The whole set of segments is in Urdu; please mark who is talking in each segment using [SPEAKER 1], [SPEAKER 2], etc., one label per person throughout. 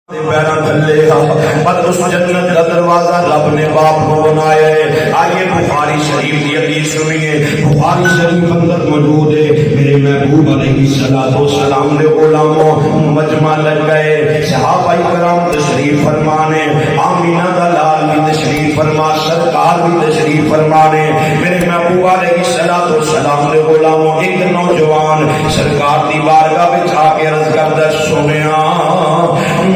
[SPEAKER 1] پیرا تھلے پر اس جنت کا دروازہ رب نے باپ کو بنایا ہے۔ آئیے بخاری شریف کی حدیث سنیے، بخاری شریف اندر موجود ہے۔ میرے محبوب علیہ السلام نے غلاموں مجمع لگ گئے، صحابہ کرام تشریف فرمانے، آمینہ دا لال بھی تشریف فرما، سرکار بھی تشریف فرمانے۔ میرے محبوب علیہ السلام نے غلاموں ایک نوجوان سرکار دی بارگاہ وچ آ کے عرض کردا، سنیا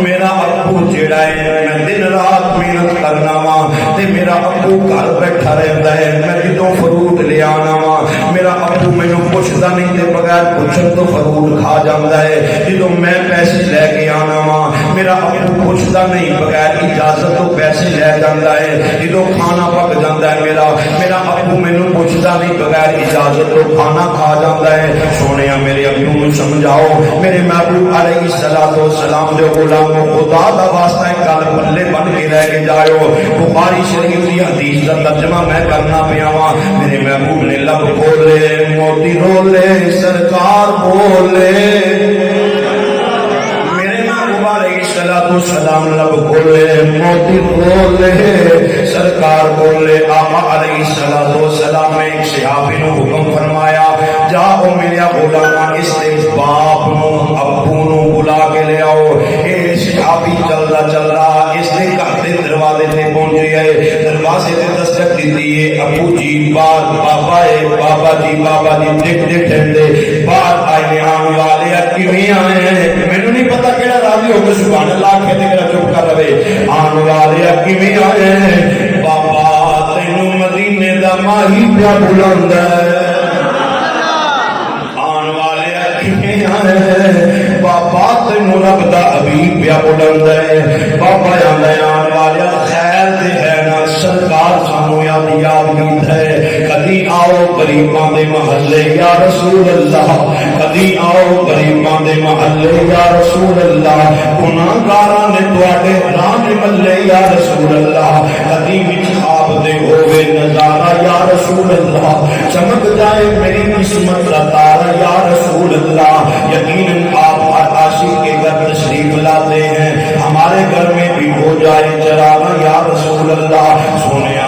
[SPEAKER 1] میرا ابو جڑا ہے میں دن رات محنت کرنا وا تے میرا ابو گھر بیٹھا رہندا ہے، میں جدوں فروٹ لے آنا وا میرا ابو مینوں پوچھدا نہیں تے بغیر پوچھن تو فروٹ کھا جاندا ہے، جدوں میں پیسے لے کے آنا وا میرا ابو پوچھدا نہیں بغیر اجازت تو پیسے لے جاندا ہے، جدوں کھانا پک جاندا ہے میرا ابو مینوں پوچھدا نہیں بغیر اجازت تو کھانا کھا جاندا ہے۔ سونیا میرے ابو نوں سمجھاؤ، میرے محبوب علیہ السلام دے غلاموں خدا دا واسطہ ہے گل پلے بن کے رہ کے جاؤ۔ بخاری شریف کی حدیث کا ترجمہ میں کرنا پیا وا، میرے محبوب نے لب کھولے موتی رولے سرکار بولے، میرے محبوب علیہ السلام لب کھولے موتی رولے سرکار بولے۔ آقا علیہ السلام نے ایک صحابی نو حکم فرمایا، جاؤ میرے غلام اس دے باپ نو ابو نو بلا کے لے آؤ۔ اے صحابی چلدا چلدا اس دے گھر دے دروازے تے پہنچے ہے، دروازے تے دستک دتی ہے، ابو جی باہر، بابا ہے بابا جی ٹک ٹھنڈے باہر آئے، آن والے کیویں آئے ہیں مینوں نہیں پتہ کیڑا راضی ہو کے سبحان اللہ کہ تے میرا چپ کر رہے، آن والے کیویں آئے ہیں، بابا تینوں مدینے دا ماہی پیا بلاندا ہے، بابا تینوں رب دا حبیب پیا بلند ہے، بابا آندا آن والے خیر تے ہے نا سرکار سانو یاد کیت ہے، کدی آؤ غریباں دے محلے یا رسول اللہ، کدی آؤ غریباں دے محلے یا رسول اللہ، گناہگاراں نے تواڈے راہ دے محلے یا رسول اللہ، کدی وچ خواب دے ہوے نظارہ یا رسول اللہ، چمک جائے میری قسمت کا تارا یا رسول اللہ۔ یقیناً آپ ہر عاشق کے گھر تشریف لاتے ہیں، ہمارے گھر میں بھی ہو جائے چراغاں یا رسول اللہ۔ سونیا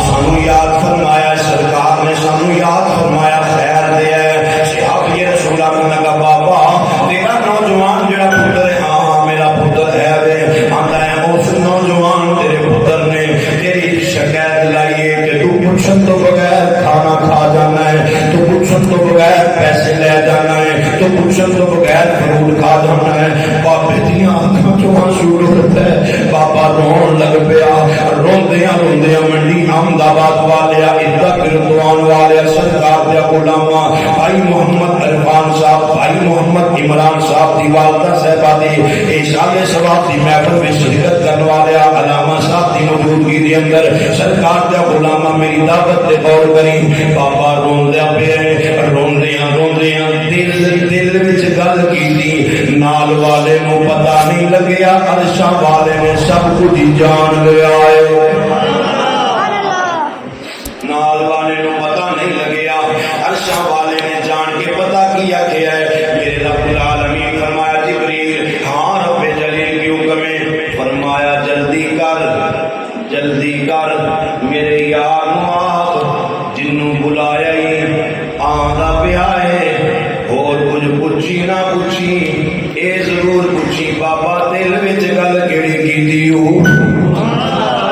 [SPEAKER 1] سانو یاد فرمایا سرکار نے، سانو یاد فرمایا خیر دے ہے، صحابی رسول اللہ نے کہا بابا تیرا نوجوان جڑا پتر ہے، ہاں میرا پتر ہے وے، آندا ہے اس نوجوان تیرے پتر نے تیری شکایت لائی ہے کہ تو پوچھن تو بغیر کھانا کھا جانا ہے، تو پوچھن تو بغیر پیسے لے جانا ہے، تو پوچھن تو بغیر فروٹ کھا جانا ہے۔ بابے دیاں اکھاں چوں آنسو ٹرتے، بابا رون لگ پیا، روندیاں منڈی احمدآباد والے ادھر گردوان والے سرکار دے غلاماں بھائی محمد عرفان صاحب، بھائی محمد عمران صاحب دی والدہ صاحبہ دی ارشاد ثواب دی محفل میں شرکت کرنے والے علامہ صاحب دی موجودگی دے اندر سرکار دے غلاماں میری دعوت تے غور کری، بابا روندیاں دل وچ گل کیتی، نال والے نو پتہ نہیں لگیا، عرشاں والے نے سب کچھ جان لیا ہے، نال والے نو پتہ نہیں لگیا، عرشاں والے نے جان کے پتہ کیا گیا ہے۔ میرے رب العالمین فرمایا جبریل، ہاں رب جلیل کی حکم ہے، فرمایا جلدی کر میرے یار نو جنوں بلایا ہی آندا پیا ہے، اور کچھ پوچھی نہ پوچھی اے ضرور پوچھی بابا دل وچ گل کیڑی کیتی ہو،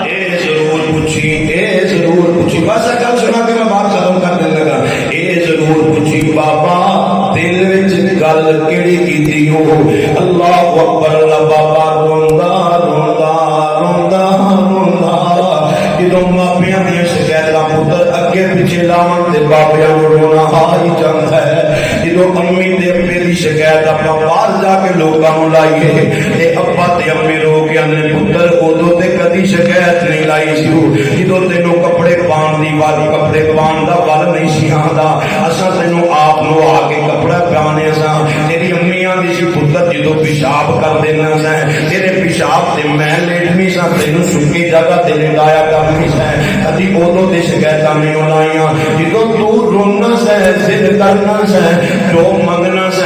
[SPEAKER 1] اے ضرور پوچھی بس گل سنا کے میں بات ختم کرنے لگا، اے ضرور پوچھی بابا دل وچ گل کیڑی کیتی ہو۔ اللہ اکبر، اللہ بابا روندا جدوں ماپیاں دیا شکایتاں پتر اگے پیچھے لاون تے بابیاں نوں رونا آ ہی جاندا ہے، جدوں امی تے ابے دی شکایت اپنا باہر جا کے لوکاں نوں لائیے تے ابا تے امی رو کے اندر پتر اودوں تے کدی شکایت نہیں لائی سی، جدوں تینوں کپڑے پان دی واری کپڑے پان دا ول نہیں سی آندا، اساں تینوں آپ نو آ کے کپڑا پانے ساں، تیری امیاں دی سی پتر جدوں پیشاب کر دینا سا تیرے پیشاب تے میں لیٹنی سا، تینوں سکی جگہ تے لٹایا کرنی سا، کدی اودوں تے شکایتاں نہیں لائیاں، جدوں تو رونا سا ضد کرنا سا جو منگنا سا